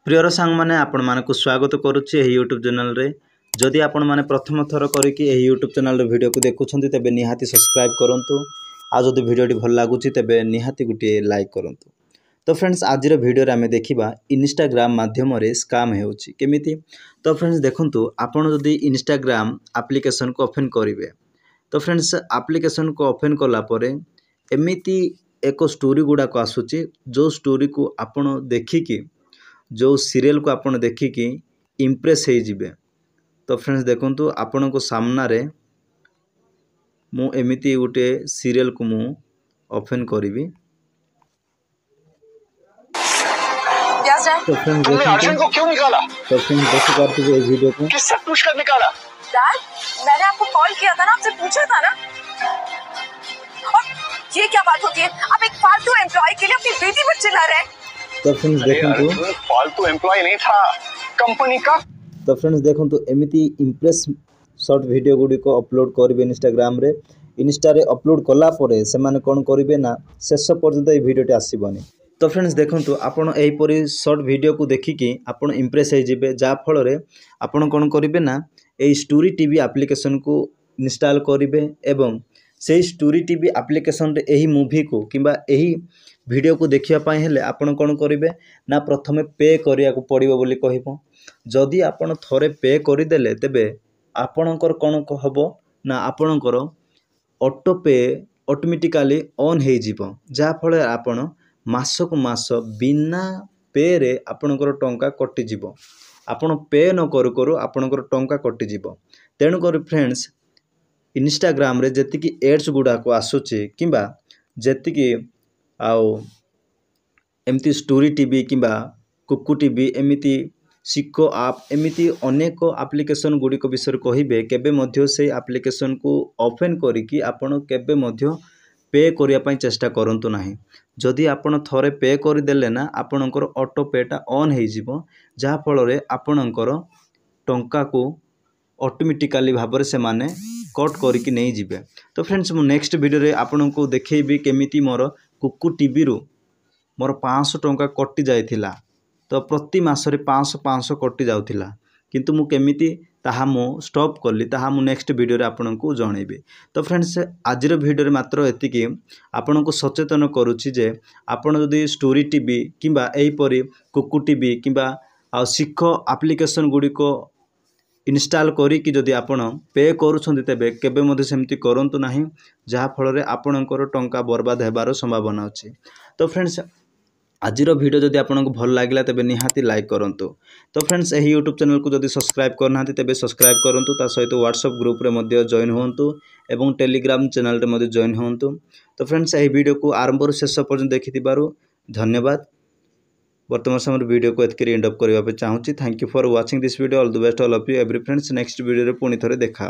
Prior सांग मैंने आपण मानक स्वागत करुच्ची यूट्यूब चैनल रे। जदि आपण माने प्रथम थर करिकी यूट्यूब चैनल रे वीडियो को देखुछंती तेबे निहाती सब्सक्राइब करंतु। आ जदि वीडियोटी भल लागुची तेबे निहाती गुटे लाइक करंतु। तो फ्रेंड्स आज वीडियो रे आमे देखिबा इंस्टाग्राम माध्यम रे स्कैम हेउची केमिति। तो फ्रेंड्स देखंतु आपण जदि इंस्टाग्राम एप्लीकेशन को ओपन करिवे तो फ्रेंड्स एप्लीकेशन को ओपन कला परे एमिति एक स्टोरी गुडा को आसुची जो स्टोरी को आपण देखिकी जो सीरियल को आपण देखिकी इम्प्रेस हो जिवे। तो फ्रेंड्स देखंतु आपण को सामना रे मु एमिति गुटे सीरियल को मु ओपन करिवि। तो फ्रेंड्स तुमने अर्जुन को क्यों निकाला? तो फ्रेंड्स देख पाते हो इस वीडियो को किससे पूछकर निकाला? डैड, मैंने आपको कॉल किया था ना, आपसे पूछा था ना। और ये क्या बात होती है, आप एक फालतू एम्प्लॉय के लिए अपनी बेटी पर चिल्ला रहे हैं। तो फ्रेंड्स देखंतु फालतू एम्प्लॉय नहीं था, कंपनी का। तो फ्रेंड्स देखंतु एमिति इम्प्रेस शॉर्ट वीडियो गुडी को अपलोड करिवे इंस्टाग्राम रे। इंस्टा रे अपलोड कला परे से माने कोन करिवे ना शेष पर्यंत ए वीडियोटी आसीबनी। तो फ्रेंड्स देखंतु आपण एही परी शॉर्ट वीडियो को देखिकी आपण इम्प्रेस हो जिवे, जा फल रे आपण कोन करिवे ना एही स्टोरी टीवी एप्लीकेशन को इंस्टॉल करिवे एवं से स्टोरी टीवी एप्लीकेशन रे एही मूवी को किंबा एही वीडियो को देखिया पाए हेले आपण कोन करिवे ना प्रथमे पे करिया को पड़िबो बोली कहिबो। जदि आपण थरे पे करि देले तेबे आपणकर कोन हबो ना आपणकर ऑटो पे ऑटोमेटिकली ऑन हे जिवो, जा फळे आपण मासक मास बिना पे रे आपणकर टंका कटि जिवो। आपण पे न करू करू आपणकर टंका कटि जिवो। तेणु कर फ्रेंड्स इंस्टाग्राम रे जेतिकी एड्स गुडा को आसुची किंबा जेतिकी आउ एमती स्टोरी टीवी किंबा कुकु टीवी एमिति सिको आप एमिति अनेक एप्लीकेशन गुडी को विषय कहिबे केबे मध्य से एप्लीकेशन को ओपन करिकी आपण केबे मध्य पे करिया पई चेष्टा करंतु नाही। जदि आपण थरे पे करि देले ना आपणकर ऑटो पेटा ऑन हे जिवो, जा फल रे आपणकर टंका को ऑटोमेटिकली भाबरे से माने कट करिकी नै जिवे। तो फ्रेंड्स मु नेक्स्ट वीडियो रे आपन को देखैबी केमिति मोर कुकु टीवी रू मोर 500 टंका कटि जाइथिला। तो प्रति मासरे 500 कटि जाउथिला, किंतु मु केमिति ताहा मु स्टॉप करली ताहा मु नेक्स्ट वीडियो रे आपन को जणैबी। तो फ्रेंड्स आज रो वीडियो रे मात्र एतिकी आपन को सचेतन करूची जे आपन जदि स्टोरी टीवी किंबा एही परी कुकु टीवी किंबा आ शिखो एप्लीकेशन गुडी को इंस्टॉल करी कि जदि आपण पे करूछन्ती तेबे केबे मध्ये सेमती करंतु नाही, जहा फल रे आपणकर टंका बर्बाद हेबार संभावना अछि। तो फ्रेंड्स आज वीडियो जदि आपको भल लगे तेबे निहाती लाइक करंतु। तो फ्रेंड्स यही यूट्यूब चैनल को जदि सब्सक्राइब करना तेबे सब्सक्राइब करंतु, ता सहित व्हाट्सएप ग्रुप रे मध्य जॉइन होंतु एवं टेलीग्राम चैनल रे मध्य जॉइन होंतु। तो फ्रेंड्स यही वीडियो को आरंभ शेष पर्यंत देखिथिबारु धन्यवाद। वर्तमान समय वीडियो को एतके एंड अप करबा पे चाहूची। Thank you for watching this video. All the best all of you every friends. Next video रे पुणी थरे देखा।